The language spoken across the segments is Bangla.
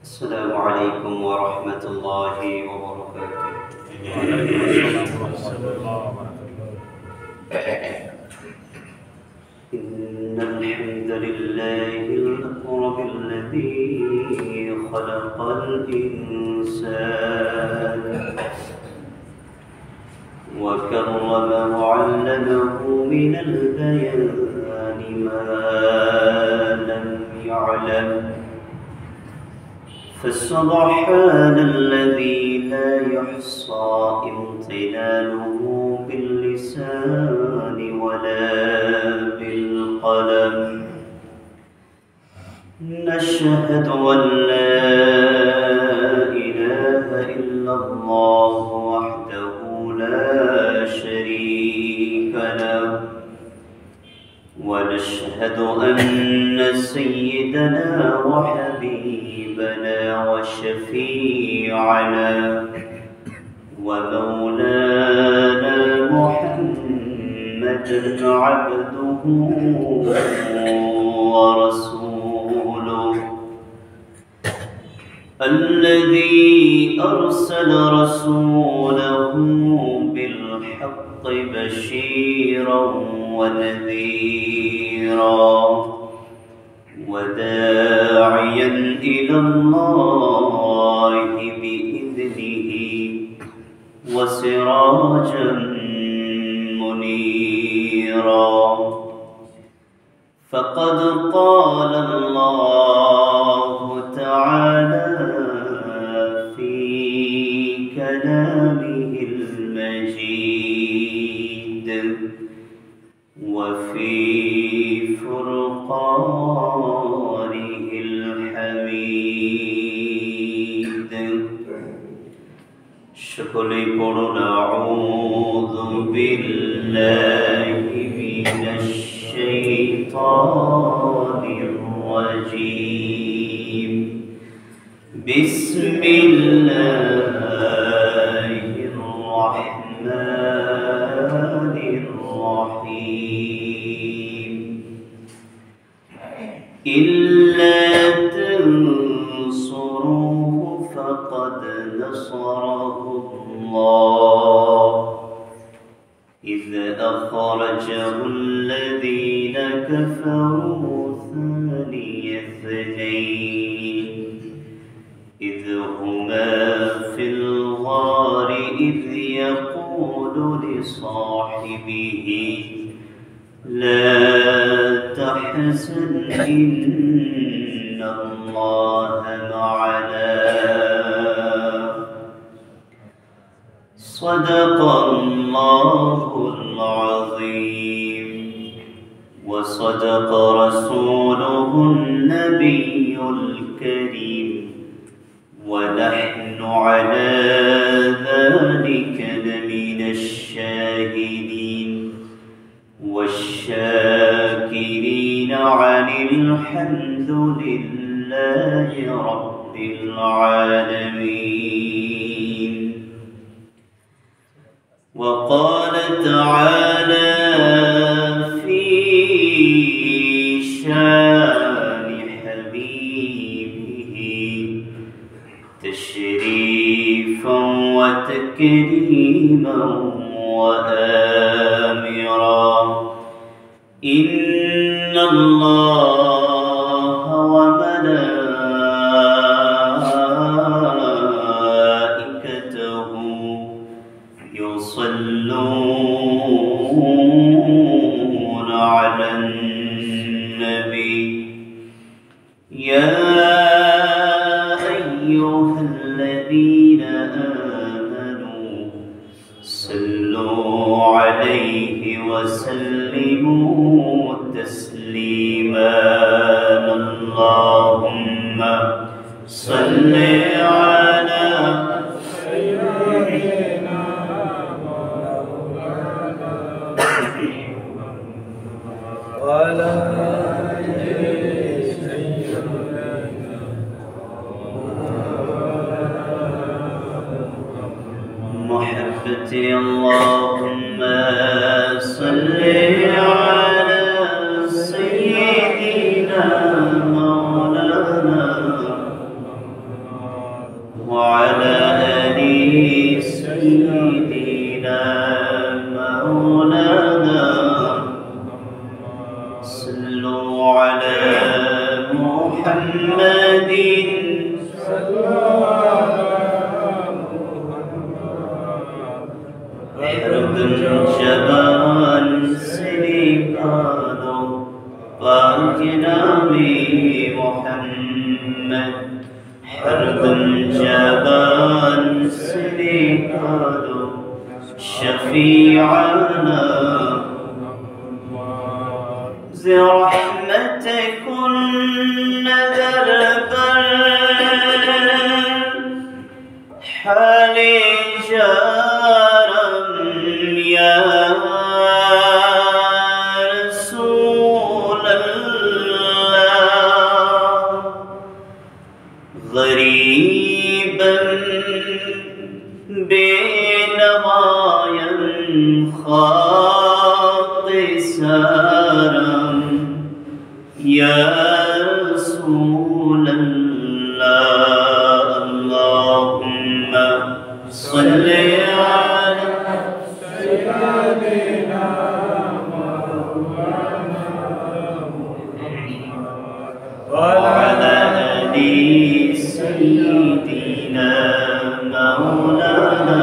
السلام عليكم ورحمة الله وبركاته. وعليكم السلام ورحمة الله وبركاته. إن الحمد لله الأكرم الذي خلق الإنسان وكرمه وعلمه من البيان ما لم يعلم، فسبحان الذي لا يحصى امتنانه باللسان ولا بالقلم. نشهد أن لا إله إلا الله وحده لا شريك له، ونشهد أن سيدنا وحبيبنا وشفيعنا ومولانا محمدا عبده ورسوله، الذي أرسل رسوله بالحق بشيرا ونذيرا وداعيا إلى الله بإذنه وسراجا منيرا. فقد قال الله تعالى في كلامه المجيد وفي فرقانه الحميد. সকলে পড়ুন আউযু বিল্লাহি মিনাশ শাইতানির রাজীম। বিসমিল্লাহির রাহমানির রাহিম। إلا تنصروه فقد نصره الله إذ أخرجه الذين كفروا ثاني اثنين إذ هما في الغار إذ يقول لصاحبه لا تحزن إن الله معنا. صدق الله العظيم وصدق رسوله النبي الكريم، ونحن على ذلك لمن الشاهدين والشاكرين عن الحمد لله رب العالمين. وقال تعالى في شان حبيبه تشريفا وتكريما وآمرا إن الله وملائكته يصلون على النبي يا أيها الذين آمنوا صلوا عليه وسلموا تسليما. اللهم صل على سيدنا وعلى محبتي. اللهم صل على سيدنا مولانا हरदम जबान से निकालो पाक नामे मोहम्मद हरदम जबान से निकालो शफीअना रहमत कुन नजर पर हाले जारम या रसूल अल्लाह गरीबन बेनवायन खातिसारम या रसूल अल्लाह अल्लाहुम्मा सल्ली अला सय्यिदिना व अला आलि सय्यिदिना मौलाना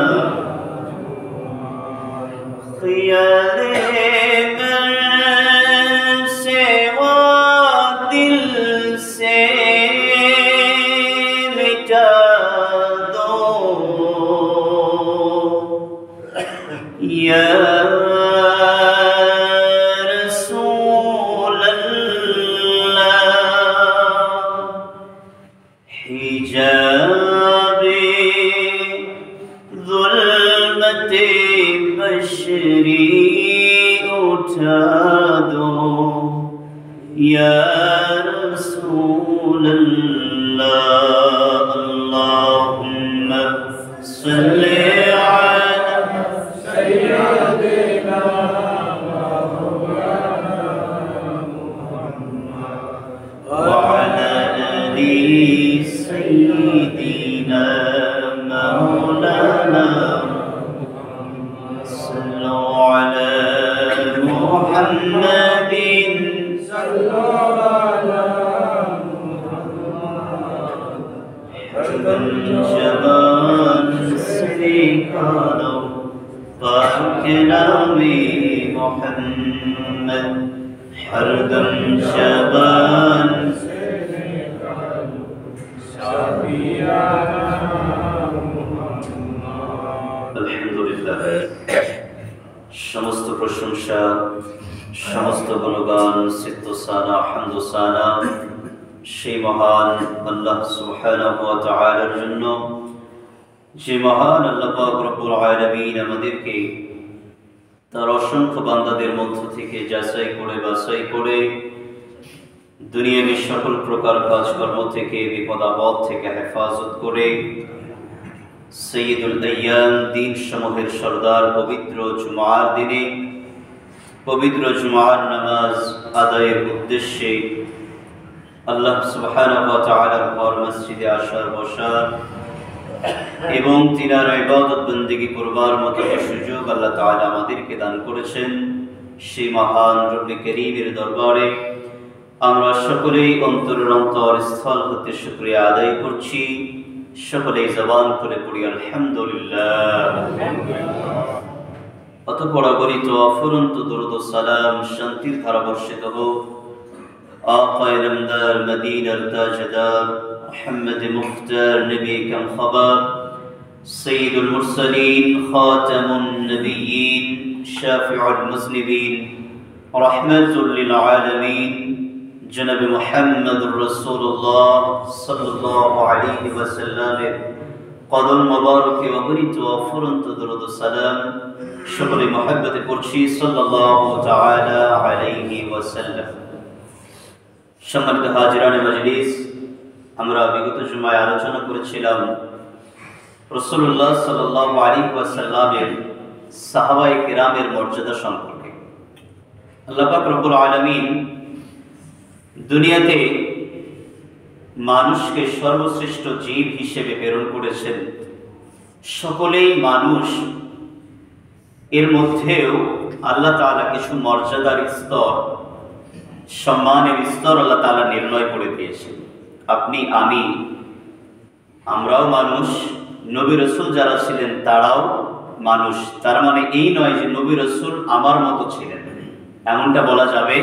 या रसूल अल्लाह हिजाबे ज़ुल्मते बशरी उठा दो या रसूल अल्लाह अल्लाहुम्मा सल्ली जबान से निकालो पाक नामे मोहम्मद हरदम जबान से निकालो शफीअना अल्हम्दुलिल्लाह समस्त प्रशंसा समस्त गुणगान सिद्धसाना হামদসানা সেই মহান আল্লাহ সুবহানাহু ওয়া তাআলার জন্য যে মহান আল্লাহ পাক রব্বুল আলামিন আমাদেরকে তার অসংখ্য বান্দাদের মধ্য থেকে যাচাই করে বাছাই করে দুনিয়ার সকল প্রকার কাজকর্ম থেকে বিপদ আপদ থেকে হেফাজত করে সৈয়দুল আইয়াম দিন সমূহের সরদার পবিত্র জুমার দিনে পবিত্র জুমার নামাজ আদায়ের উদ্দেশ্যে আল্লাহ সুবহানাহু ওয়া তাআলার ঘর মসজিদে আসার বসার এবং তিনার ইবাদত বন্দেগী করবার মতো সুযোগ আল্লাহ তাআলা আমাদেরকে দান করেছেন সেই মহান রব্বে কারীমের দরবারে আমরা সকলেই অন্তরের অন্তরস্থল হতে শুকরিয়া আদায় করছি সকলেই জবান করে পড়ি আলহামদুলিল্লাহ অতঃপর অগণিত অফুরন্ত দরুদ ও সালাম শান্তির ধারা বর্ষিত হোক آقا نمدار مدینہ تاجدار محمد مختار نبی کم خبر سید المرسلین خاتم النبیین شافع المذنبین رحمت للعالمین جناب محمد رسول اللہ صلی اللہ علیہ وسلم قدم مبارک وبرت وفرنت درود السلام شکر محبت کرچی صلی اللہ تعالی علیہ وسلم সম্মানিত হাজিরানে মজলিস আমরা বিগত জুমায় আলোচনা করেছিলাম রাসূলুল্লাহ সাল্লাল্লাহু আলাইহি ওয়াসাল্লামের সাহাবায়ে কিরামের মর্যাদা সম্পর্কে। আল্লাহ পাক রব্বুল আলামিন দুনিয়াতে মানুষকে সর্বশ্রেষ্ঠ জীব হিসেবে প্রেরণ করেছেন। সকলেই মানুষ, এর মধ্যেও আল্লাহ তাআলা কিছু মর্যাদার স্তর, সম্মানের স্তর আল্লাহ তাআলা নির্ণয় করে দিয়েছেন। আপনি, আমি, আমরাও মানুষ, নবী রাসূল যারা ছিলেন তারাও মানুষ। তার মানে এই নয় যে নবী রাসূল আমার মতো ছিলেন, এমনটা বলা যাবে,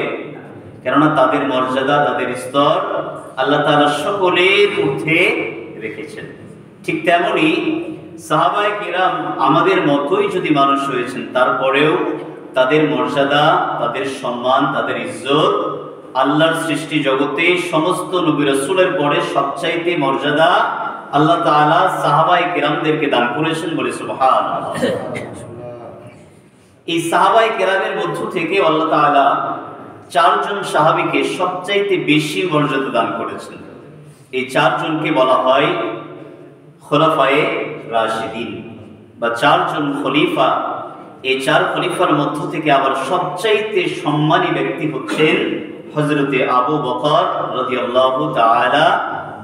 কেননা তাদের মর্যাদা, তাদের স্তর আল্লাহ তাআলা সকলের ঊর্ধ্বে রেখেছেন। ঠিক তেমনি সাহাবায়ে কিরাম আমাদের মতোই যদি মানুষ হয়েছেন, তারপরেও তাদের মর্যাদা, তাদের সম্মান, তাদের ইজ্জত আল্লাহর সৃষ্টি জগতে সমস্ত নবী রাসূলের পরে সবচাইতে মর্যাদা আল্লাহ তাআলা সাহাবায়ে কিরামদেরকে দান করেছেন বলে সুবহানাল্লাহ। এই সাহাবায়ে কিরামের মধ্য থেকে আল্লাহ তাআলা 4 জন সাহাবীকে সবচাইতে বেশি মর্যাদা দান করেছেন। এই 4 জনকে বলা হয় খোলাফায়ে রাশিদিন বা 4 জন খলিফা। এই 4 খলিফার মধ্য থেকে আবার সবচাইতে সম্মানী ব্যক্তি হচ্ছেন হযরতে আবু বকর রাদিয়াল্লাহু তাআলা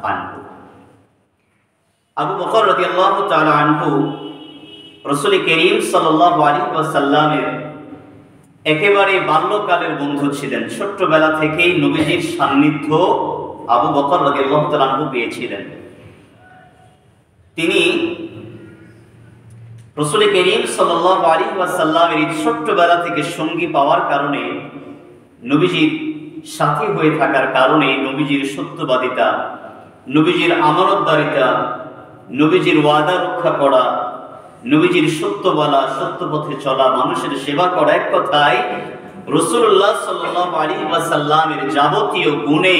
আনহু। আবু বকর রাদিয়াল্লাহু তাআলা আনহু রাসূল করিম সাল্লাল্লাহু আলাইহি ওয়াসাল্লামের একেবারে বাল্যকালের বন্ধু ছিলেন। ছোট্টবেলা থেকেই নবীজির সান্নিধ্য আবু বকর রাদিয়াল্লাহু তাআলা আনহু পেয়েছিলেন। তিনি রাসূল করিম সাল্লাল্লাহু আলাইহি ওয়াসাল্লামের ছোট্টবেলা থেকে সঙ্গী পাওয়ার কারণে, নবীজির সাথী হয়ে থাকার কারণে নবীজির সত্যবাদিতা, নবীজির আমানতদারিতা, নবীজির ওয়াদা রক্ষা করা, নবীজির সত্য বলা, সত্য পথে চলা, মানুষের সেবা করা, এক কথায় রাসূলুল্লাহ সাল্লাল্লাহু আলাইহি ওয়াসাল্লামের যাবতীয় গুণে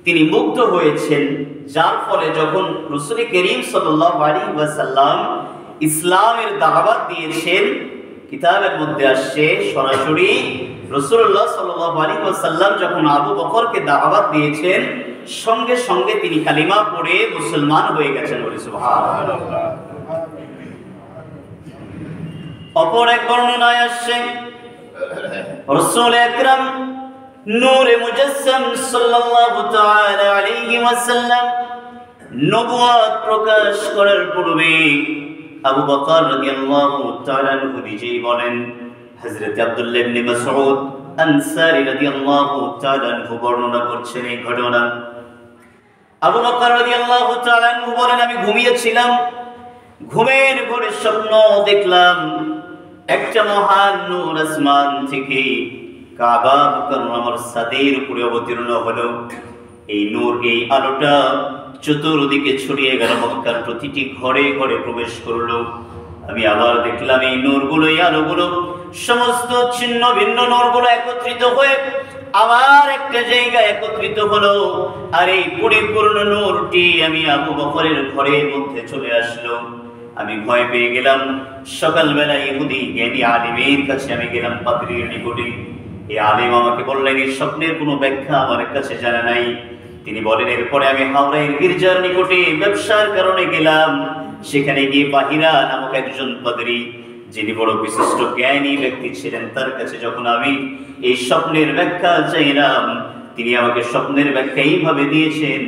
তিনি মুগ্ধ হয়েছেন। যার ফলে যখন রাসূল করিম সাল্লাল্লাহু আলাইহি ওয়াসাল্লাম ইসলামের দাওয়াত দিয়েছেন, কিতাবের মধ্যে আসছে সরাসরি রাসূলুল্লাহ সাল্লাল্লাহু আলাইহি ওয়াসাল্লাম যখন আবু বকরকে দাওয়াত দিয়েছেন, সঙ্গে সঙ্গে তিনি কালিমা পড়ে মুসলমান হয়ে গেছেন বলে সুবহানাল্লাহ। অপর এক বর্ণনায় আসছে রাসূল আকরাম নূরে মুজাসসাম সাল্লাল্লাহু তাআলা আলাইহি ওয়াসাল্লাম নবুয়ত প্রকাশ করার পূর্বে আবু বকর রাদিয়াল্লাহু তাআলা আনহু নিজেই বলেন, হযরত আব্দুল্লাহ ইবনে মাসউদ আনসারী রাদিয়াল্লাহু তাআলা আনহু বর্ণনা করছেন এই ঘটনা। আবু বকর রাদিয়াল্লাহু তাআলা আনহু বলেন, আমি ঘুমিয়েছিলাম, ঘুমের ঘোরে স্বপ্ন দেখলাম একটা মহান নূর আসমান থেকে কাবা মুকাররমার ছাদের উপরে অবতীর্ণ হলো। এই নূর, এই আলোটা চতুর্দিকে ছড়িয়ে গেল, মক্কার প্রতিটি ঘরে ঘরে প্রবেশ করলো। আমি আবার দেখলাম এই নূরগুলো, এই আলোগুলো, সমস্ত ছিন্ন ভিন্ন নূরগুলো একত্রিত হয়ে আবার একটা জায়গায় একত্রিত হলো। আর এই পরিপূর্ণ নূরটি আমি আবু বকরের ঘরের মধ্যে চলে আসলো। আমি ভয় পেয়ে গেলাম। সকালবেলা ইহুদি জ্ঞানী আলিমের কাছে আমি গেলাম, পাদ্রীর নিকটে। এই আলিম আমাকে বললেন এই স্বপ্নের কোনো ব্যাখ্যা আমার কাছে জানা নাই। তিনি বলেন, এরপরে আমি হাওড়ার গির্জার নিকটে ব্যবসার কারণে গেলাম। সেখানে গিয়ে বাহিরা নামক একজন পাদ্রী, যিনি বড় বিশিষ্ট জ্ঞানী ব্যক্তি ছিলেন, তার কাছে যখন আমি এই স্বপ্নের ব্যাখ্যা চাইলাম, তিনি আমাকে স্বপ্নের ব্যাখ্যা এইভাবে দিয়েছেন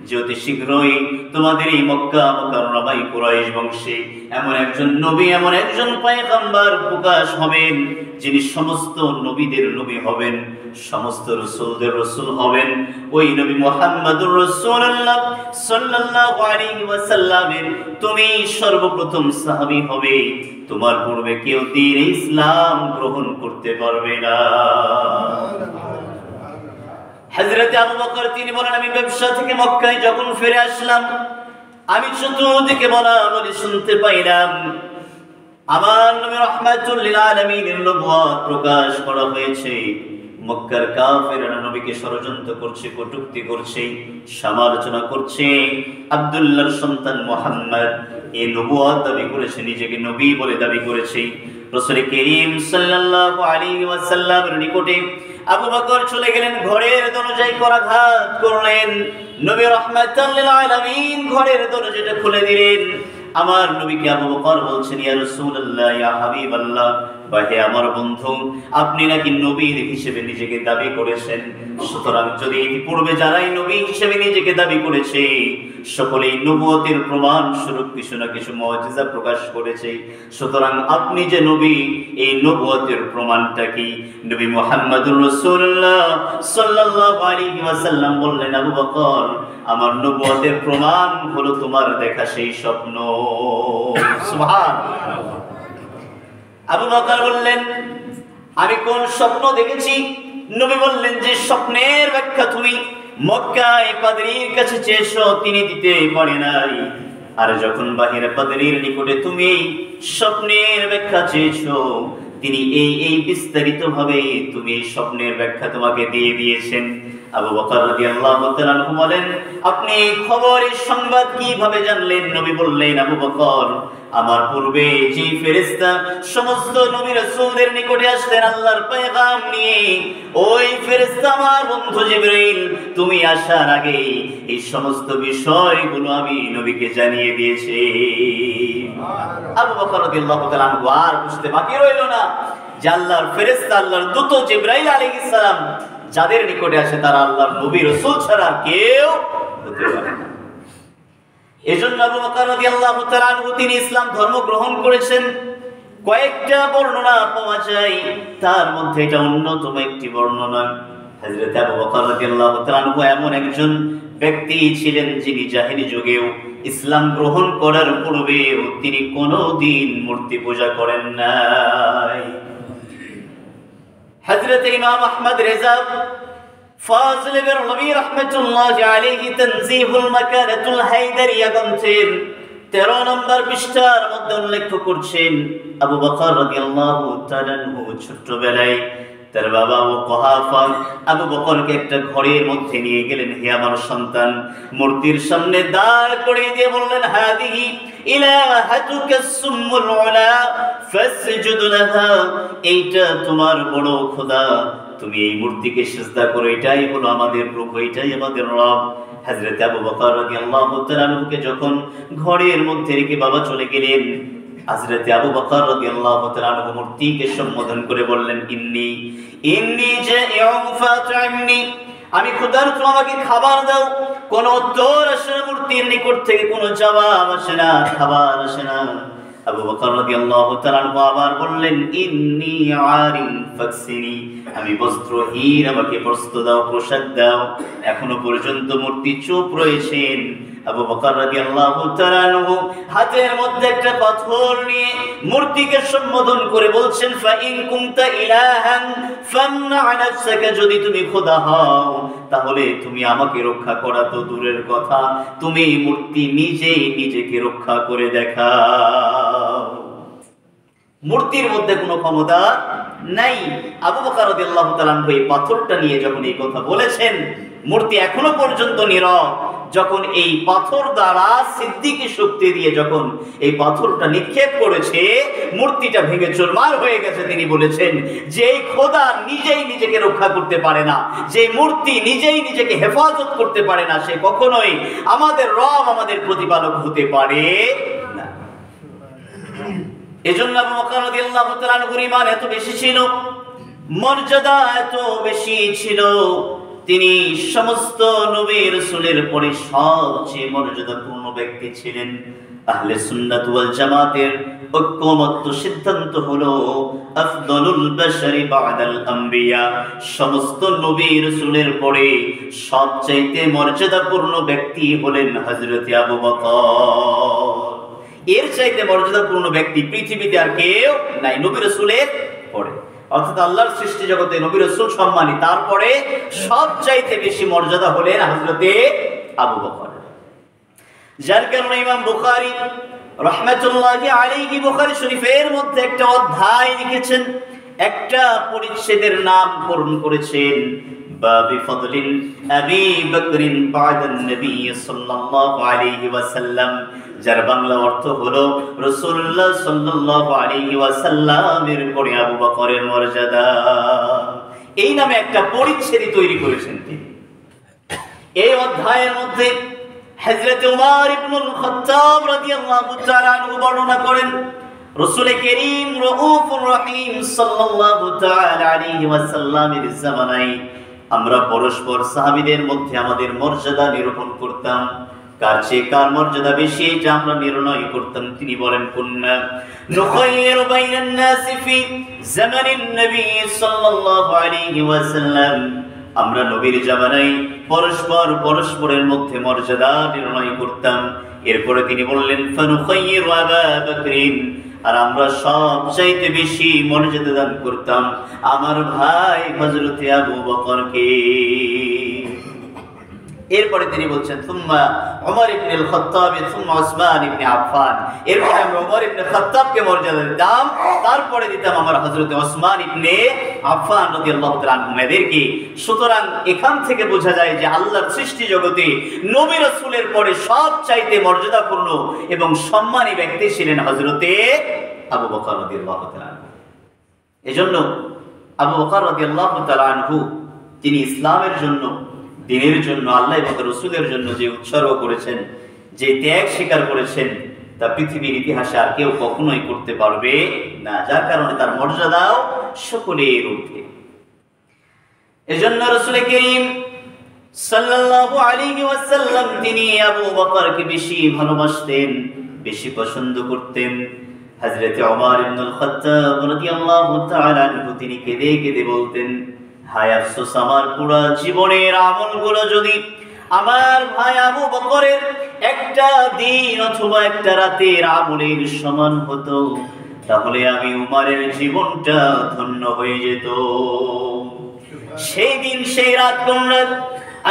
যে অতি শীঘ্রই তোমাদের এই মক্কা মুকাররমায় কুরাইশ বংশে এমন একজন নবী, এমন একজন পয়গম্বর প্রকাশ হবেন, যিনি সমস্ত নবীদের নবী হবেন, সমস্ত রাসূলদের রাসূল হবেন। ওই নবী মুহাম্মদুর রাসূলুল্লাহ সাল্লাল্লাহু আলাইহি ওয়াসাল্লামের তুমি সর্বপ্রথম সাহাবী হবে। তোমার পূর্বে কেউ দ্বীন ইসলাম গ্রহণ করতে পারবে না। হযরত আবু বকর তিনি বলেন, আমি ব্যবসা থেকে মক্কায় যখন ফিরে আসলাম, আমি চতুর্দিকে বলা বলি শুনতে পাইলাম আমার নবী রাহমাতুল লিল আলামিনের নবুয়ত প্রকাশ করা হয়েছে। মক্কার কাফেররা নবীকে ষড়যন্ত্র করছে, কটূক্তি করছে, সমালোচনা করছে। আব্দুল্লাহর সন্তান মুহাম্মদ এই নবুয়ত দাবি করেছে, নিজেকে নবী বলে দাবি করেছে। রাসূল করিম সাল্লাল্লাহু আলাইহি ওয়াসাল্লামের নিকটে আবু বকর চলে গেলেন, ঘরের দরজায় করাঘাত করলেন। নবী রাহমাতুল লিল আলামিন ঘরের দরজাটা খুলে দিলেন। আমার নবীকে আবু বকর বলছেন, ইয়া রাসূলুল্লাহ, ইয়া হাবিবাল্লাহ, হে আমার বন্ধু, আপনি নাকি নবী হিসেবে নিজেকে দাবি করেছেন। সুতরাং যদি ইতিপূর্বে যারাই নবী হিসেবে নিজেকে দাবি করেছে সকলেই নবুয়তের প্রমাণ স্বরূপ কিছু না কিছু মুজিজা প্রকাশ করেছে, সুতরাং আপনি যে নবী এই নবুয়তের প্রমাণটা কি? নবী মুহাম্মদুর রাসূলুল্লাহ সাল্লাল্লাহু আলাইহি ওয়াসাল্লাম বললেন, আবু বকর আমার নবুয়তের প্রমাণ হলো তোমার দেখা সেই স্বপ্ন। সুবহানাল্লাহ। আবু বকর বললেন, আমি কোন স্বপ্ন দেখেছি? নবী বললেন, যে স্বপ্নের ব্যাখ্যা তুমি মক্কায় পাদ্রীর কাছে চেয়েছো, তিনি দিতে পারে নাই, আর যখন বাহিরে পাদ্রীর নিকটে তুমি স্বপ্নের ব্যাখ্যা চেয়েছো, তিনি এই বিস্তারিত ভাবে তুমি এই স্বপ্নের ব্যাখ্যা তোমাকে দিয়ে দিয়েছেন। আবু বকর রাদিয়াল্লাহু তাআলা আনহু বলেন, আপনি এই খবরের সংবাদ কিভাবে জানলেন? নবী বললেন, আবু বকর, আমার পূর্বে যে ফেরেশতা সমস্ত নবী রাসূলদের নিকটে আসতেন আল্লাহর পয়গাম নিয়ে, ওই ফেরেশতা আমার বন্ধু জিবরাইল, তুমি আসার আগে এই সমস্ত বিষয়গুলো আমি নবীকে জানিয়ে দিয়েছি। আবু বকর রাদিয়াল্লাহু তাআলা আনহু আর বুঝতে বাকি রইল না যে আল্লাহর ফেরেশতা, আল্লাহর দূত জিবরাইল আলাইহিস সালাম যাদের নিকটে আসে তারা আল্লাহর নবী রাসূল ছাড়া কেউ হতে পারে না। এজন্য আবু বকর রাদিয়াল্লাহু তাআলা আনহু তিনি ইসলাম ধর্ম গ্রহণ করেছেন। কয়েকটা বর্ণনা পাওয়া যায়, তার মধ্যে এটা অন্যতম একটি বর্ণনা। হযরত আবু বকর রাদিয়াল্লাহু তাআলা আনহু এমন একজন ব্যক্তি ছিলেন যিনি জাহেলি যুগেও ইসলাম গ্রহণ করার পূর্বেও তিনি কোনোদিন মূর্তি পূজা করেন নাই। হযরত ইমাম আহমদ রেজা ফাজিল বেরলভী রাহমাতুল্লাহি আলাইহি তানজিহুল মাকারাতুল হায়দারিয়া গ্রন্থের 13 নম্বর পৃষ্ঠার মধ্যে উল্লেখ করছেন, আবু বকর রাদিয়াল্লাহু তাআলা আনহু ছোটবেলায় তার বাবা ও কুহাফা আবু বকরকে একটা ঘরের মধ্যে নিয়ে গেলেন। হে আমার সন্তান, মূর্তির সামনে দাঁড় করিয়ে দিয়ে বললেন, হাদিহি ইলাহাতুকা সুম্মুল উলা ফাসজুদ লাহা, এইটা তোমার বড় খোদা, তুমি এই মূর্তিকে সিজদা করো, এটাই হলো আমাদের প্রভু, এটাই আমাদের রব। হযরত আবু বকর রাদিয়াল্লাহু তাআলা আনহুকে যখন ঘরের মধ্যে রেখে বাবা চলে গেলেন, হযরত আবু বকর রাদিয়াল্লাহু তাআলা আনহু মূর্তিকে সম্বোধন করে বললেন, ইন্নী জাইউন ফাত'আমনি, আমি ক্ষুধার্ত, আমাকে খাবার দাও। কোন উত্তর আসে না, মূর্তির নিকট থেকে কোনো জবাব আসে না, খাবার আসে না। আবু বকর রাদিয়াল্লাহু তাআলা আনহু আবার বললেন, ইন্নী আরিন ফাকসিনি, আমি বস্ত্রহীন, আমাকে বস্ত্র দাও, পোশাক দাও। এখনো পর্যন্ত মূর্তি চুপ রয়েছেন। আবু বকর রাদিয়াল্লাহু তাআলা আনহু হাতের মধ্যে একটা পাথর নিয়ে মূর্তিকে সম্বোধন করে বলছেন, ফা ইন কুনতা ইলাহান ফামনা নাফসাকা, যদি তুমি খোদা হও তাহলে তুমি আমাকে রক্ষা করা তো দূরের কথা, তুমি মূর্তি নিজেই নিজেকে রক্ষা করে দেখাও। মূর্তির মধ্যে কোনো ক্ষমতা নাই। আবু বকর রাদিয়াল্লাহু তাআলা আনহু এই পাথরটা নিয়ে যখন এই কথা বলেছেন, মূর্তি এখনো পর্যন্ত নীরব। যখন এই পাথর দ্বারা সিদ্দিকী শক্তি দিয়ে যখন এই পাথরটা নিক্ষেপ করেছে, মূর্তিটা ভেঙে চুরমার হয়ে গেছে। তিনি বলেছেন যে এই খোদা নিজেই নিজেকে রক্ষা করতে পারে না, যে মূর্তি নিজেই নিজেকে হেফাজত করতে পারে না, সে কখনোই আমাদের রব, আমাদের প্রতিপালক হতে পারে না। এজন্য আবু বকর রাদিয়াল্লাহু তাআলা আনহুর ঈমান এত বেশি ছিল, মর্যাদা এত বেশি ছিল, তিনি সমস্ত নবী রাসূলের পরে সবচেয়ে মর্যাদাপূর্ণ ব্যক্তি ছিলেন। আহলে সুন্নাত ওয়াল জামাতের ঐক্যমত্য সিদ্ধান্ত হলো আফদলুল বাশারি বা'দাল আম্বিয়া, সমস্ত নবী রাসূলের পরে সবচেয়ে মর্যাদাপূর্ণ ব্যক্তি হলেন হযরত আবু বকর। এর চাইতে মর্যাদাপূর্ণ ব্যক্তি পৃথিবীতে আর কেউ নাই নবী রাসূলের পরে। অর্থাৎ আল্লাহর সৃষ্টি জগতে নবী রাসূল সম্মানী, তারপরে সবচাইতে বেশি মর্যাদা হলেন হযরতে আবু বকর। যার কারণে ইমাম বুখারী রাহমাতুল্লাহি আলাইহি বুখারী শরীফের মধ্যে একটা অধ্যায় লিখেছেন, একটা পরিচ্ছেদের নামকরণ করেছেন বাবি ফাদলিল আবি বকরিন বা'দান নবী সাল্লাল্লাহু আলাইহি ওয়াসাল্লাম, যার বাংলা অর্থ হলো রাসূলুল্লাহ সাল্লাল্লাহু আলাইহি ওয়াসাল্লামের পরে আবু বকরের মর্যাদা। এই নামে একটা পরিচ্ছেদ তৈরি করেছেন তিনি। এই অধ্যায়ের মধ্যে হযরত ওমর ইবনুল খাত্তাব রাদিয়াল্লাহু তাআলা আনহু বর্ণনা করেন, রাসূল করিম রাউফুর রহিম সাল্লাল্লাহু তাআলা আলাইহি ওয়াসাল্লামের জামানায় আমরা পরস্পর সাহাবীদের মধ্যে আমাদের মর্যাদা নিরূপণ করতাম। কার চেয়ে কার মর্যাদা বেশি এটা আমরা নির্ণয় করতাম। তিনি বলেন, কুন্না নুখাইয়িরু বাইনান নাসি ফি জামানিন নবী সাল্লাল্লাহু আলাইহি ওয়াসাল্লাম, আমরা নবীর জামানায় পরস্পর পরস্পরের মধ্যে মর্যাদা নির্ণয় করতাম। এরপরে তিনি বললেন ফানুখাইয়িরু আবা বকরিন, আর আমরা সবচাইতে বেশি মর্যাদা দান করতাম আমার ভাই হযরত আবু বকরকে। এরপরে তিনি বলছেন সুম্মা ওমর ইবনে আল খাত্তাব সুম্মা উসমান ইবনে আফফান, এরপরে আমরা ওমর ইবনে খাত্তাবকে মর্যাদা দিতাম, তারপরে দিতাম আমার হযরত উসমান ইবনে আফফান রাদিয়াল্লাহু তাআলা আনহুদেরকে। সুতরাং এখান থেকে বোঝা যায় যে আল্লাহর সৃষ্টি জগতে নবী রাসূলের পরে সবচাইতে মর্যাদাপূর্ণ এবং সম্মানী ব্যক্তি ছিলেন হযরতে আবু বকর রাদিয়াল্লাহু তাআলা আনহু। এজন্য আবু বকর রাদিয়াল্লাহু তাআলা আনহু তিনি ইসলামের জন্য, দ্বীনের জন্য, আল্লাহ এবং রাসূলের জন্য যে উৎসর্গ করেছেন, যে ত্যাগ স্বীকার করেছেন, তা পৃথিবীর ইতিহাসে আর কেউ কখনোই করতে পারবে না, যার কারণে তার মর্যাদাও সকলের ঊর্ধ্বে। এজন্য রাসূল করিম সাল্লাল্লাহু আলাইহি ওয়াসাল্লাম তিনি আবু বকরকে বেশি ভালোবাসতেন, বেশি পছন্দ করতেন। হযরত ওমর ইবনে আল খাত্তাব রাদিয়াল্লাহু তাআলা আনহু তিনি কেঁদে কেঁদে বলতেন, হায় আফসোস, আমার পুরো জীবনের আমলগুলো যদি আমার ভাই আবু বকরের একটা দিন অথবা একটা রাতের আমলের সমান হতো, তাহলে আমি উমরের জীবনটা ধন্য হয়ে যেত। সেই দিন সেই রাত কোন রাত?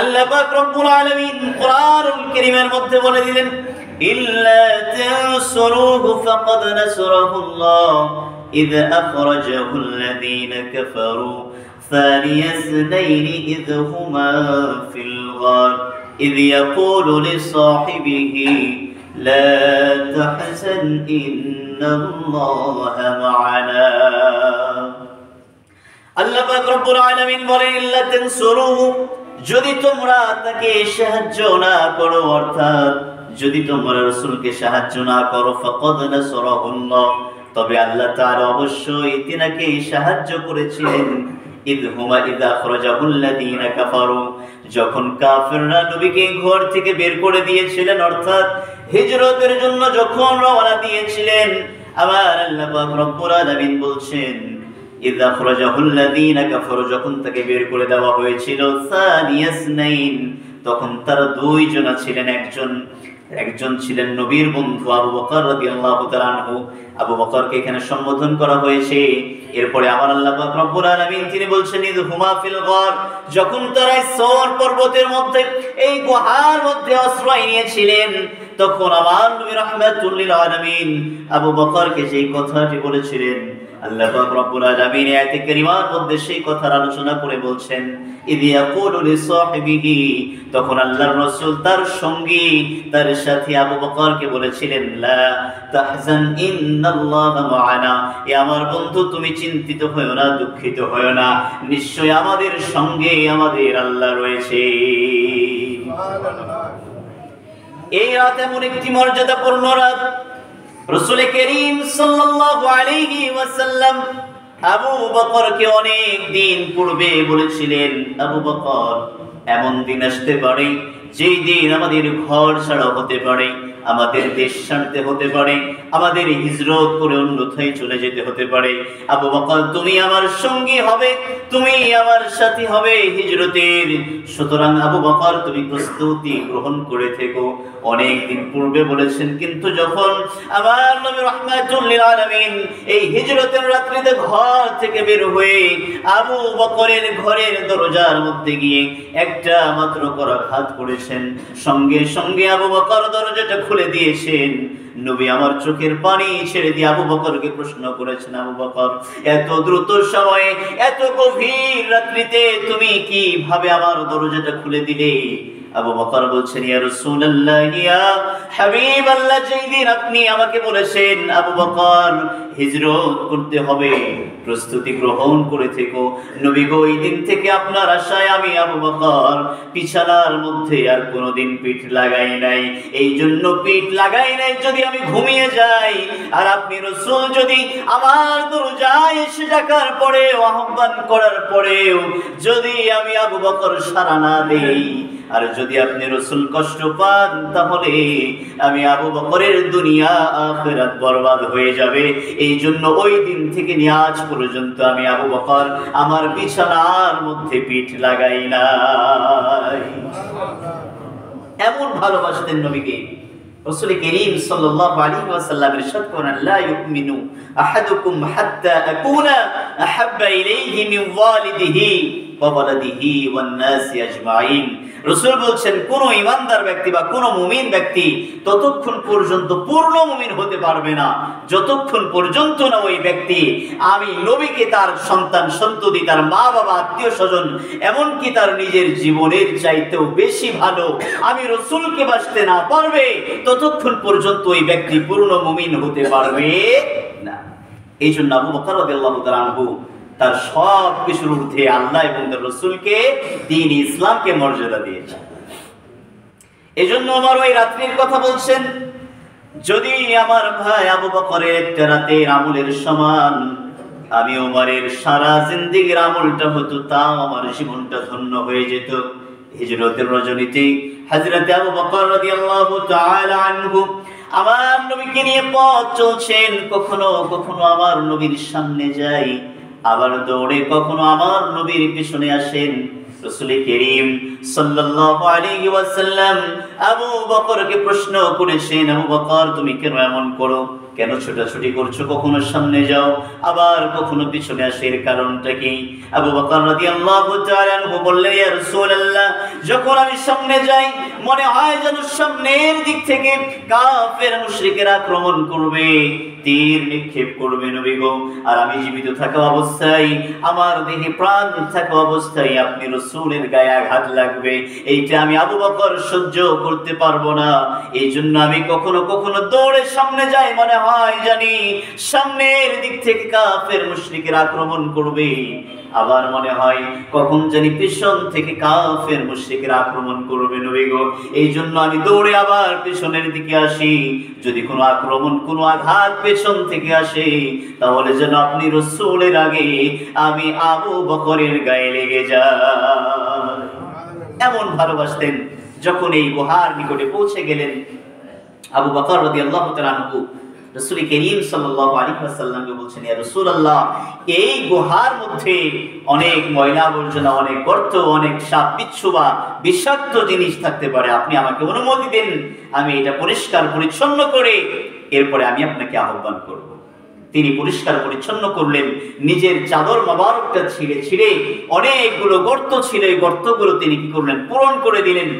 আল্লাহ পাক রব্বুল আলামিন কোরআনুল কারীমের মধ্যে বলে দিলেন, ইল্লা তানসুরুহু ফাকাদ নাসরাহুল্লাহ ইয আখরাজাহু আল্লাযীনা কাফারু ثاني اثنين إذ هما في الغار إذ يقول لصاحبه لا تحزن إن الله معنا। আল্লাহ পাক রব্বুল আলামিন বলেন, ইল্লা তানসুরুহু, যদি তোমরা তাকে সাহায্য না করো, অর্থাৎ যদি তোমরা রাসূলকে সাহায্য না করো, ফাকাদ নাসরাহুল্লাহ, তবে আল্লাহ তাআলা অবশ্যই তিনাকে সাহায্য করেছিলেন। যখন কাফেররা নবীকে ঘর থেকে বের করে দিয়েছিলেন, অর্থাৎ হিজরতের জন্য যখন রওনা দিয়েছিলেন, আমার আল্লাহ পাক রব্বুল আলামিন বলছেন, ইযা খরাজাহুল্লাযীনা কাফারু, যখন তাকে বের করে দেওয়া হয়েছিল, সানিয়াসনাইন, তখন তারা দুইজন ছিলেন, একজন ছিলেন নবীর বন্ধু আবু বকর রাদিয়াল্লাহু তাআলা আনহু। আবু বকরকে এখানে সম্বোধন করা হয়েছে। এরপরে আমার আল্লাহ পাক রব্বুল আলামিন তিনি বলছেন, ইয হুমা ফিল গার, যখন তারা সওর পর্বতের মধ্যে এই গুহার মধ্যে আশ্রয় নিয়েছিলেন, তখন আমার নবী রাহমাতুল লিল আলামিন আবু বকরকে যেই কথাটি বলেছিলেন, আল্লাহ পাক রব্বুল আলামিন আয়াতে কারিমার মধ্যে সেই কথার আলোচনা করে বলছেন, ইয ইয়াকুলু লিসাহিবিহি, তখন আল্লাহর রাসূল তার সঙ্গী, তার সাথী আবু বকরকে বলেছিলেন, লা তাহজান ইন্নাল্লাহা মা'ানা, এ আমার বন্ধু তুমি চিন্তিত হয়ো না, দুঃখিত হয়ো না, নিশ্চয় আমাদের সঙ্গে আমাদের আল্লাহ রয়েছে। এই রাত এমন একটি মর্যাদাপূর্ণ রাত, রাসূল করিম সাল্লাল্লাহু আলাইহি ওয়াসাল্লাম আবু বকরকে অনেক দিন পূর্বে বলেছিলেন, আবু বকর, এমন দিন আসতে পারে যেই দিন আমাদের ঘর ছাড়া হতে পারে, আমাদের দেশ ছাড়তে হতে পারে, আমাদের হিজরত করে অন্যথায় চলে যেতে হতে পারে। আবু বকর, তুমি আমার সঙ্গী হবে, তুমি আমার সাথী হবে হিজরতের। সুতরাং আবু বকর, তুমি প্রস্তুতি গ্রহণ করে থেকো। অনেক দিন পূর্বে বলেছেন, কিন্তু যখন আমার নবী রাহমাতুল লিল আলামিন এই হিজরতের রাত্রিতে ঘর থেকে বের হয়ে আবু বকরের ঘরের দরজার মধ্যে গিয়ে একটা মাত্র করাঘাত করেছেন, সঙ্গে সঙ্গে আবু বকর দরজাটা খুলে দিয়েছেন। নবী আমার চোখের পানি ছেড়ে দিয়ে আবু বকরকে প্রশ্ন করেছেন, আবু বকর, এত দ্রুত সময়ে, এত গভীর রাত্রিতে তুমি কিভাবে আমার দরজাটা খুলে দিলে? আবু বকর বলছেন, ইয়া রাসূলুল্লাহ, ইয়া হাবিবাল্লাহ, যেই দিন আপনি আমাকে বলেছেন আবু বকর হিজরত করতে হবে, প্রস্তুতি গ্রহণ করে থেকো, নবী গো, এই দিন থেকে আপনার আশায় আমি আবু বকর বিছানার মধ্যে আর কোনোদিন পিঠ লাগাই নাই। এই জন্য পিঠ লাগাই নাই, যদি আমি ঘুমিয়ে যাই আর আপনি রাসূল যদি আমার দরজায় এসে ডাকার পরেও, আহ্বান করার পরেও যদি আমি আবু বকর সাড়া না দেই, আর যদি আপনি রাসূল কষ্ট পান তাহলে আমি আবু বকরের দুনিয়া আখিরাত বরবাদ হয়ে যাবে। এই জন্য ওই দিন থেকে নিয়ে আজ পর্যন্ত আমি আবু বকর আমার বিছানার মধ্যে পিঠ লাগাই নাই। এমন ভালোবাসতেন নবীকে। রাসূল করিম সাল্লাল্লাহু আলাইহি ওয়াসাল্লাম ইরশাদ করেন, লা ইউমিনু আহাদুকুম হাত্তা আকুনা আহাব্বা ইলাইহি মিন ওয়ালিদিহি ওয়া ওয়ালাদিহি ওয়ান নাসি আজমাইন। রাসূল বলছেন, কোন ঈমানদার ব্যক্তি বা কোন মুমিন ব্যক্তি ততক্ষণ পর্যন্ত পূর্ণ মুমিন হতে পারবে না যতক্ষণ পর্যন্ত না ওই ব্যক্তি আমি নবীকে তার সন্তান সন্ততি, তার মা বাবা, আত্মীয় স্বজন, এমনকি তার নিজের জীবনের চাইতেও বেশি ভালো আমি রাসূলকে বাসতে না পারবে ততক্ষণ পর্যন্ত ওই ব্যক্তি পূর্ণ মুমিন হতে পারবে না। এই জন্য আবু বকর রাদিয়াল্লাহু তাআলা আনহু তার সব কিছুর ঊর্ধ্বে আল্লাহ এবং তার রাসূলকে, দ্বীন ইসলামকে মর্যাদা দিয়েছেন। এজন্য আমার ওই রাত্রির কথা বলছেন, যদি আমার ভাই আবু বকরের একটা রাতের আমলের সমান আমি ওমরের সারা জিন্দেগীর আমলটা হতো, তাও আমার জীবনটা ধন্য হয়ে যেত। হিজরতের রজনীতে হযরত আবু বকর রাদিয়াল্লাহু তাআলা আনহু আমার নবীকে নিয়ে পথ চলছেন, কখনো কখনো আমার নবীর সামনে যাই, আবার দৌড়ে কখনো আমার নবীর পিছনে আসেন। রাসূল করিম সাল্লাল্লাহু আলাইহি ওয়াসাল্লাম আবু বকরকে প্রশ্ন করেছেন, আবু বকর তুমি কেন এমন করো, কেন ছোটাছুটি করছো, কখনো সামনে যাও আবার কখনো পিছনে আসো, এর কারণটা কি? আবু বকর রাদিয়াল্লাহু তাআলা আনহু বললেন, ইয়া রাসূলুল্লাহ, যখন আমি সামনে যাই মনে হয় যেন সামনের দিক থেকে কাফের মুশরিকেরা আক্রমণ করবে, তীর নিক্ষেপ করবে নবী গো, আর আমি জীবিত থাকা অবস্থায়, আমার দেহে প্রাণ থাকা অবস্থায় আপনি রাসূলের গায়ে আঘাত লাগবে, এইটা আমি আবু বকর সহ্য করতে পারবো না। এই জন্য আমি কখনো কখনো দৌড়ে সামনে যাই, মনে হয় জানি সামনের দিক থেকে কাফের মুশরিকেরা আক্রমণ করবে, আবার মনে হয় কখন জানি পিছন থেকে কাফের মুশরিকেরা আক্রমণ করবে নবী গো, এই জন্য আমি দৌড়ে আবার পিছনের দিকে আসি। যদি কোনো আক্রমণ, কোনো আঘাত পেছন থেকে আসে তাহলে যেন আপনি রাসূলের আগে আমি আবু বকরের গায়ে লেগে যাই। এমন ভালোবাসতেন। যখন এই গুহার নিকটে পৌঁছে গেলেন আবু বকর রাদিয়াল্লাহু তাআলা আনহু রাসূল করিম সাল্লাল্লাহু আলাইহি ওয়াসাল্লামকে বলছেন, ইয়া রাসূলুল্লাহ, এই গুহার মধ্যে অনেক ময়লা আবর্জনা, অনেক গর্ত, অনেক সাপ বিচ্ছু বা বিষাক্ত জিনিস থাকতে পারে, আপনি আমাকে অনুমতি দেন আমি এটা পরিষ্কার পরিচ্ছন্ন করে এরপরে আমি আপনাকে আহ্বান করব। তিনি পরিষ্কার পরিচ্ছন্ন করলেন, নিজের চাদর মোবারকটা ছিঁড়ে ছিঁড়ে অনেকগুলো গর্ত ছিল, এই গর্তগুলো তিনি কি করলেন, পূরণ করে দিলেন।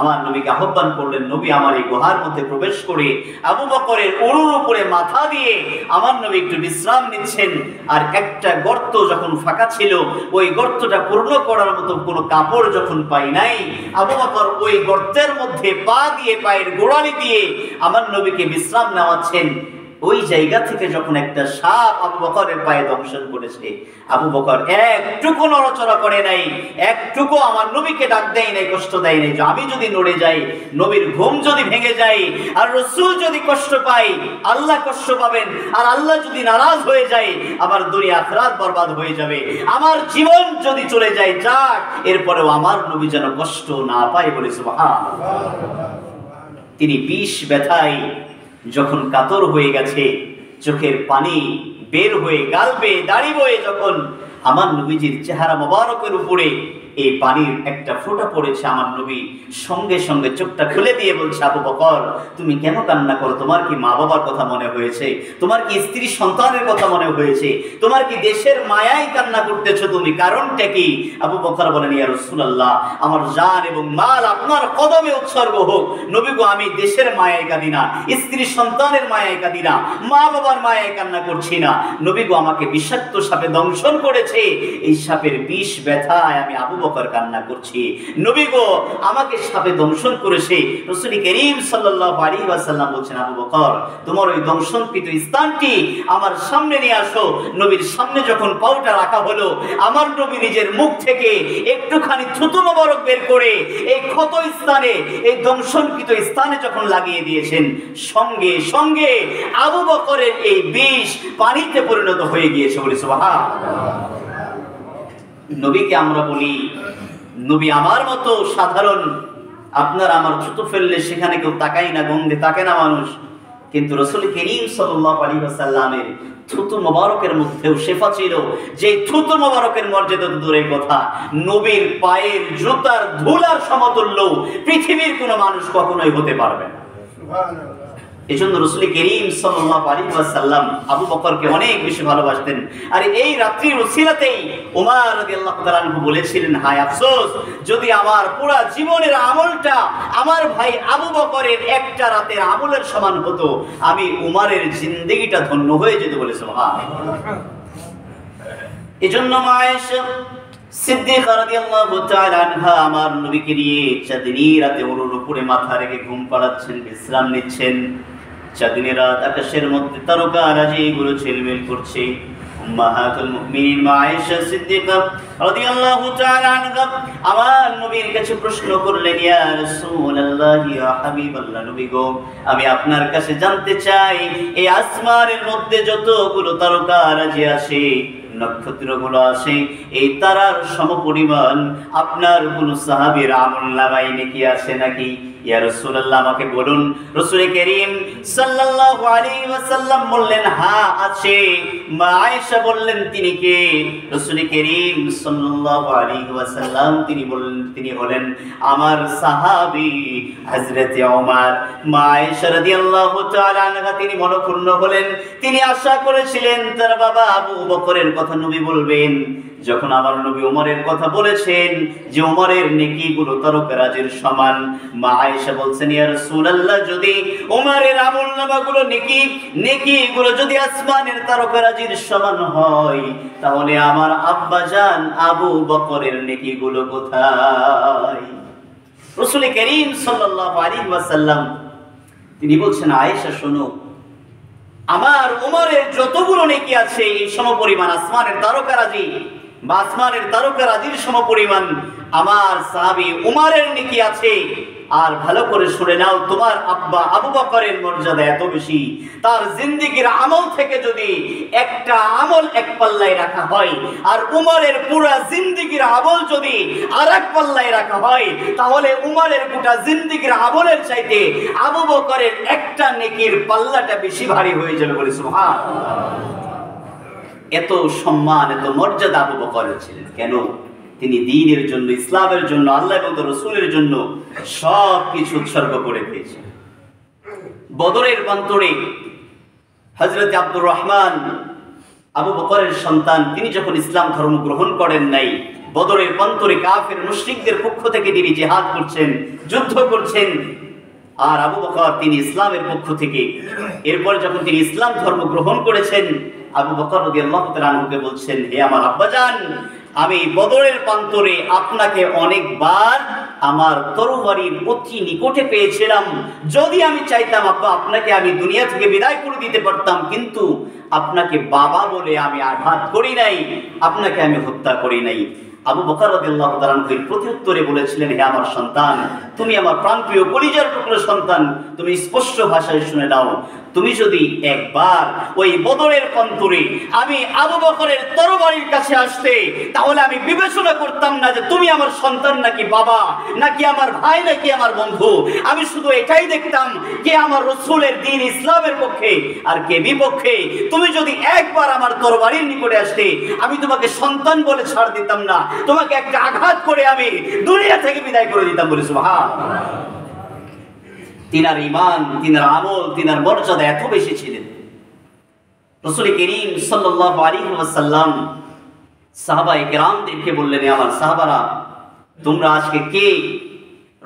আমার নবীকে আহ্বান করলেন, নবী আমার এই গুহার মধ্যে প্রবেশ করে আবু বকরের উরুর উপরে মাথা দিয়ে আমার নবী একটু বিশ্রাম নিচ্ছেন, আর একটা গর্ত যখন ফাঁকা ছিল ওই গর্তটা পূর্ণ করার মতো কোনো কাপড় যখন পাই নাই, আবু বকর ওই গর্তের মধ্যে পা দিয়ে, পায়ের গোড়ালি দিয়ে আমার নবীকে বিশ্রাম নেওয়াচ্ছেন। ওই জায়গা থেকে যখন একটা সাপ আবু বকরের পায়ে দংশন করেছে, আবু বকর একটুকু নড়াচড়া করে নাই, একটুকু আমার নবীকে ডাক দেয় নাই, কষ্ট দেয় নাই। আমি যদি নড়ে যাই, নবীর ঘুম যদি ভেঙে যায়, আর রাসূল যদি কষ্ট পায়, আল্লাহ কষ্ট পাবেন, আর আল্লাহ যদি নারাজ হয়ে যায়, আমার দুনিয়া আখিরাত বরবাদ হয়ে যাবে। আমার জীবন যদি চলে যায় যাক, এরপরেও আমার নবী যেন কষ্ট না পায় বলে সুবহানাল্লাহ। তিনি বিষ ব্যথায় যখন কাতর হয়ে গেছে, চোখের পানি বের হয়ে গাল বেয়ে দাড়ি বয়ে যখন আমার নবীজির চেহারা মোবারকের উপরে এই পানির একটা ফোঁটা পড়েছে, আমার নবী সঙ্গে সঙ্গে চোখটা খুলে দিয়ে বলছে, আবু বকর তুমি কেন কান্না করো? তোমার কি মা বাবার কথা মনে হয়েছে? তোমার কি স্ত্রী সন্তানের কথা মনে হয়েছে? তোমার কি দেশের মায়ায় কান্না করতেছো তুমি? কারণটা কি? আবু বকর বলেন, ইয়া রাসূলুল্লাহ, আমার জান এবং মাল আপনার কদমে উৎসর্গ হোক। নবী গো, আমি দেশের মায়ায় কাঁদি না, স্ত্রী সন্তানের মায়ায় কাঁদি না, মা বাবার মায়ায় কান্না করছি না। নবী গো, আমাকে বিষাক্ত সাপে দংশন করেছে, এই সাপের বিষ ব্যথায় আমি আবু বকর কান্না করছি। নবী গো, আমাকে সাপে দংশন করেছে। রাসূল করিম সাল্লাল্লাহু আলাইহি ওয়াসাল্লাম বলছেন, আবু বকর তোমার ওই দংশনকৃত স্থানটি আমার সামনে নিয়ে আসো। নবীর সামনে যখন পাউটা রাখা হলো, আমার নবী নিজের মুখ থেকে একটুখানি থুতু মোবারক বের করে এই ক্ষত স্থানে, এই দংশনকৃত স্থানে যখন লাগিয়ে দিয়েছেন, সঙ্গে সঙ্গে আবু বকরের এই বিষ পানিতে পরিণত হয়ে গিয়েছে বলে সুবহানাল্লাহ। নবীকে আমরা বলি, নবী আমার মতো সাধারণ আপনার আমার থুতু ফেললে সেখানে কেউ তাকাই না, গন্ধে তাকে না মানুষ, কিন্তু রাসূল করিম সাল্লাল্লাহু আলাইহি ওয়াসাল্লামের থুতু মোবারকের মধ্যেও শেফা ছিল। যে থুতু মোবারকের মর্যাদা তো দূরের কথা, নবীর পায়ের জুতার ধুলার সমতুল্য পৃথিবীর কোনো মানুষ কখনোই হতে পারবে না। সুবহানাল্লাহ। এজন্য রাসূল করিম সাল্লাল্লাহু আলাইহি ওয়াসাল্লাম আবু বকরকে অনেক বেশি ভালোবাসতেন। আর এই রাত্রির উসিলাতেই ওমর রাদিয়াল্লাহু তাআলা আনহু বলেছিলেন, হায় আফসোস, যদি আমার পুরো জীবনের আমলটা আমার ভাই আবু বকরের একটা রাতের আমলের সমান হতো, আমি উমরের জিন্দেগিটা ধন্য হয়ে যেত বলে সুবহানাল্লাহ। এজন্য মা আয়েশা সিদ্দিকা রাদিয়াল্লাহু তাআলা আনহা আমার নবীকে নিয়ে চাঁদনী রাতে ওর উপরে মাথা রেখে ঘুম পাড়াচ্ছেন, বিশ্রাম নিচ্ছেন। চাঁদনী রাত, আকাশের মধ্যে তারকারাজিগুলো ঝিলমিল করছে। উম্মাহাতুল মুমিনিন মা আয়েশা সিদ্দিকা রাদিয়াল্লাহু তাআলা আনহা আমার নবীর কাছে প্রশ্ন করলেন, ইয়া রাসূলুল্লাহ, ইয়া হাবিবাল্লাহ, নবী গো, আমি আপনার কাছে জানতে চাই, এই আসমানের মধ্যে যতগুলো তারকারাজি আছে, নক্ষত্রগুলো আছে, এই তারার সমপরিমাণ আপনার কোন সাহাবীর আমলনামায় নেকি আছে নাকি? ইয়া রাসূলুল্লাহ, আমাকে বলুন। রাসূল করিম সাল্লাল্লাহু আলাইহি ওয়াসাল্লাম বললেন, হ্যাঁ আছে। মা আয়েশা বললেন, তিনি কে? রাসূল করিম সাল্লাল্লাহু আলাইহি ওয়াসাল্লাম তিনি বললেন, তিনি হলেন আমার সাহাবী হযরত ওমর। মা আয়েশা রাদিয়াল্লাহু তাআলা আনহা তিনি মনঃক্ষুণ্ণ হলেন। তিনি আশা করেছিলেন তার বাবা আবু বকরের কথা নবী বলবেন। যখন আমার নবী ওমরের কথা বলেছেন যে ওমরের নেকিগুলো তারকারাজির সমান, মা আয়েশা বলছেন, ইয়া রাসূলুল্লাহ, যদি ওমরের আমলনামাগুলো নেকিগুলো যদি আসমানের তারকারাজির সমান হয়, তাহলে আমার আব্বাজান আবু বকরের নেকিগুলো কোথায়? রাসূল করিম সাল্লাল্লাহু আলাইহি ওয়াসাল্লাম তিনি বলছেন, আয়েশা শোনো, আমার ওমরের যতগুলো নেকি আছে এই সমপরিমাণ আসমানের তারকারাজি বা আসমানের তারকারাজির সমপরিমাণ আমার সাহাবী উমরের নেকি আছে। আর ভালো করে শুনে নাও, তোমার আব্বা আবু বকরের মর্যাদা এত বেশি, তার জিন্দেগীর আমল থেকে যদি একটা আমল এক পাল্লায় রাখা হয়, আর উমরের পুরা জিন্দেগীর আমল যদি আরেক পাল্লায় রাখা হয়, তাহলে উমরের গোটা জিন্দেগীর আমলের চাইতে আবু বকরের একটা নেকির পাল্লাটা বেশি ভারী হয়ে যাবে বলে সুবহানাল্লাহ। এত সম্মান, এত মর্যাদা আবু বকরের ছিলেন। কেন? তিনি দ্বীনের জন্য, ইসলামের জন্য, আল্লাহ এবং রাসূলের জন্য সবকিছু উৎসর্গ করে দিয়েছেন। বদরের প্রান্তরে হযরত আব্দুর রহমান আবু বকরের সন্তান, তিনি যখন ইসলাম ধর্ম গ্রহণ করেন নাই, বদরের প্রান্তরে কাফের মুশরিকদের পক্ষ থেকে তিনি জিহাদ করছেন, যুদ্ধ করছেন। আর আবু বকর তিনি ইসলামের পক্ষ থেকে, এরপর যখন তিনি ইসলাম ধর্ম গ্রহণ করেছেন, আবু বকর রাদিয়াল্লাহু তাআলা আনহুকে বলছেন, হে আমার আব্বাজান, আমি বদরের প্রান্তরে আপনাকে অনেকবার আমার তরবারির অতি নিকটে পেয়েছিলাম। যদি আমি চাইতাম আব্বা, আপনাকে আমি দুনিয়া থেকে বিদায় করে দিতে পারতাম, কিন্তু আপনাকে বাবা বলে আমি আঘাত করি নাই, আপনাকে আমি হত্যা করি নাই। আবু বকর রাদিয়াল্লাহু তাআলা আনহু প্রত্যুত্তরে বলেছিলেন, হে আমার সন্তান, তুমি আমার প্রাণপ্রিয় কলিজার টুকরো সন্তান, তুমি স্পষ্ট ভাষায় শুনে নাও, তুমি যদি একবার ওই বদরের প্রান্তরে আমি আবু বকরের তরবারির কাছে আসতে, তাহলে আমি বিবেচনা করতাম না যে তুমি আমার সন্তান নাকি বাবা, নাকি আমার ভাই, নাকি আমার বন্ধু। আমি শুধু এটাই দেখতাম কে আমার রাসূলের দ্বীন ইসলামের পক্ষে আর কে বিপক্ষে। তুমি যদি একবার আমার তরবারির নিকটে আসতে, আমি তোমাকে সন্তান বলে ছাড় দিতাম না, তোমাকে একটা আঘাত করে আমি দুনিয়া থেকে বিদায় করে দিতাম বলে সুবহানাল্লাহ। তিনার ঈমান, তিনার আমল, তিনার মর্যাদা এত বেশি ছিলেন। রাসূল করিম সাল্লাল্লাহু আলাইহি ওয়াসাল্লাম সাহাবায়ে কেরামদেরকে বললেন, আমার সাহাবারা, তোমরা আজকে কে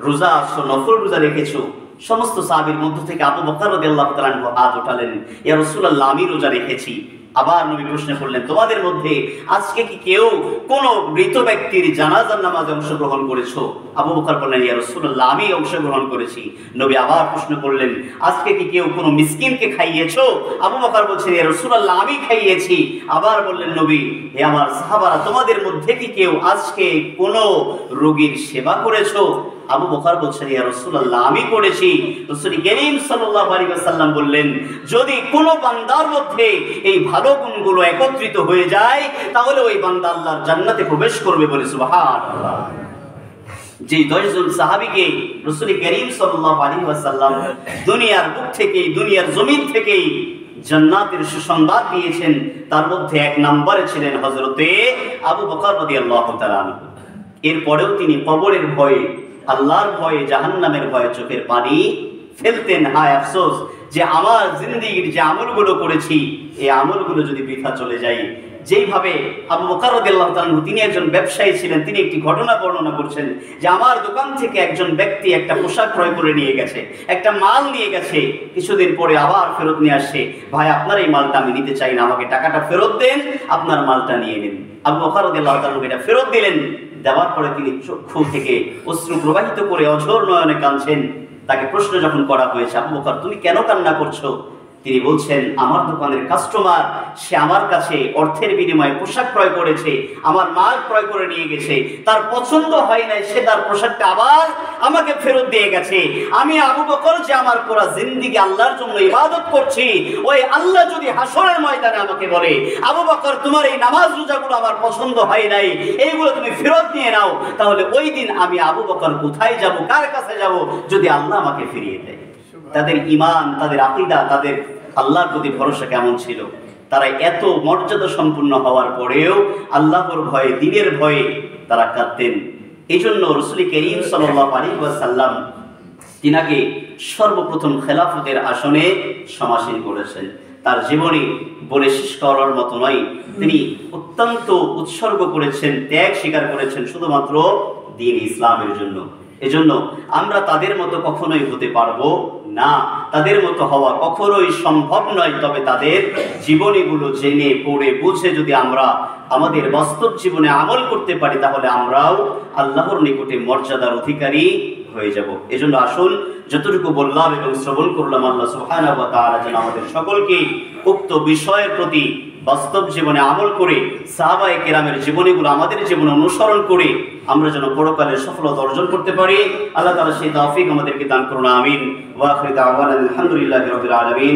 রোজা আছো, নফল রোজা রেখেছো? সমস্ত সাহাবীর মধ্য থেকে আবু বকর রাদিয়াল্লাহু তাআলা আনহু হাত উঠালেন, ইয়া রাসূলুল্লাহ, আমি রোজা রেখেছি। আবার নবী প্রশ্ন করলেন, তোমাদের মধ্যে আজকে কি কেউ কোন মৃত ব্যক্তির জানাজার নামাজে অংশগ্রহণ করেছো? আবু বকর বললেন, ইয়া রাসূলুল্লাহ, আমি অংশগ্রহণ করেছি। নবী আবার প্রশ্ন করলেন, আজকে কি কেউ কোনো মিসকিনকে খাইয়েছো? আবু বকর বলছেন, ইয়া রাসূলুল্লাহ, আমি খাইয়েছি। আবার বললেন নবী, হে আমার সাহাবারা, তোমাদের মধ্যে কি কেউ আজকে কোনো রোগীর সেবা করেছো? আবু বকর বলছেন, ইয়া রাসূলুল্লাহ, আমি করেছি। রাসূল করিম সাল্লাল্লাহু আলাইহি ওয়াসাল্লাম বললেন, যদি কোনো বান্দার মধ্যে এই ভালো গুণগুলো একত্রিত হয়ে যায়, তাহলে ওই বান্দা আল্লাহর জান্নাতে প্রবেশ করবে বলে সুবহানাল্লাহ। যে 10 জন সাহাবীকে রাসূল করিম সাল্লাল্লাহু আলাইহি ওয়াসাল্লাম দুনিয়ার বুক থেকে, দুনিয়ার জমিন থেকে জান্নাতের সুসংবাদ দিয়েছেন, তার মধ্যে এক নম্বরে ছিলেন হযরতে আবু বকর রাদিয়াল্লাহু তাআলা আনহু। এরপরেও তিনি কবরের ভয়ে, আল্লাহর ভয়ে, জাহান্নামের ভয়ে চোখের পানি ফেলতেন। হায় আফসোস যে আমার জিন্দেগির যে আমলগুলো করেছি, এই আমলগুলো যদি বৃথা চলে যায়। যেইভাবে আবু বকর রাদিয়াল্লাহু তাআলা আনহু, তিনি একজন ব্যবসায়ী ছিলেন, তিনি একটি ঘটনা বর্ণনা করছেন যে আমার দোকান থেকে একজন ব্যক্তি একটা পোশাক ক্রয় করে নিয়ে গেছে, একটা মাল নিয়ে গেছে, কিছুদিন পরে আবার ফেরত নিয়ে আসছে, ভাই আপনার এই মালটা আমি নিতে চাই না, আমাকে টাকাটা ফেরত দেন, আপনার মালটা নিয়ে নিন। আবু বকর রাদিয়াল্লাহু তাআলা আনহু এটা ফেরত দিলেন। দেওয়ার পরে তিনি চক্ষু থেকে অশ্রু প্রবাহিত করে অঝোর নয়নে কাঁদছেন। তাকে প্রশ্ন যখন করা হয়েছে, আবু বকর তুমি কেন কান্না করছো? তিনি বলছেন, আমার দোকানের কাস্টমার, সে আমার কাছে অর্থের বিনিময়ে পোশাক ক্রয় করেছে, আমার মাল ক্রয় করে নিয়ে গেছে, তার পছন্দ হয় নাই, সে তার পোশাকটা আবার আমাকে ফেরত দিয়ে গেছে। আমি আবু বকর যে আমার পুরো জিন্দেগি আল্লাহর জন্য ইবাদত করছি, ওই আল্লাহ যদি হাসরের ময়দানে আমাকে বলে, আবু বকর তোমার এই নামাজ রোজাগুলো আমার পছন্দ হয় নাই, এইগুলো তুমি ফেরত নিয়ে নাও, তাহলে ওই দিন আমি আবু বকর কোথায় যাব, কার কাছে যাব, যদি আল্লাহ আমাকে ফিরিয়ে দেয়। তাদের ঈমান, তাদের আকীদা, তাদের আল্লাহর প্রতি ভরসা কেমন ছিল! তারা এত মর্যাদা সম্পন্ন হওয়ার পরেও আল্লাহর ভয়ে, দ্বীনের ভয়ে তারা কাঁদতেন। এই জন্য রাসূল করিম সাল্লাল্লাহু আলাইহি ওয়াসাল্লাম তিনাকে সর্বপ্রথম খেলাফতের আসনে সমাসীন করেছেন। তার জীবনী বলে শেষ করার মতো নয়, তিনি অত্যন্ত উৎসর্গ করেছেন, ত্যাগ স্বীকার করেছেন শুধুমাত্র দ্বীন ইসলামের জন্য। এজন্য আমরা তাদের মতো কখনোই হতে পারবো না, তাদের মতো হওয়া কখনোই সম্ভব নয়। তবে তাদের জীবনীগুলো জেনে পড়ে বুঝে যদি আমরা আমাদের বাস্তব জীবনে আমল করতে পারি, তাহলে আমরাও আল্লাহর নিকটে মর্যাদার অধিকারী হয়ে যাব। এজন্য আসুন, যতটুকু বললাম এবং শ্রবণ করলাম, আল্লাহ সুবহানাহু ওয়া তাআলা যেন আমাদের সকলকে উক্ত বিষয়ের প্রতি বাস্তব জীবনে আমল করে, সাহাবায়ে কেরামের জীবনীগুলো আমাদের জীবনে অনুসরণ করে আমরা যেন পরকালের সফলতা অর্জন করতে পারি। আল্লাহ তাআলা সেই তৌফিক আমাদেরকে দান করুন, আমিন। ওয়া আখিরু দাওয়ানা আলহামদুলিল্লাহি রাব্বিল আলামিন।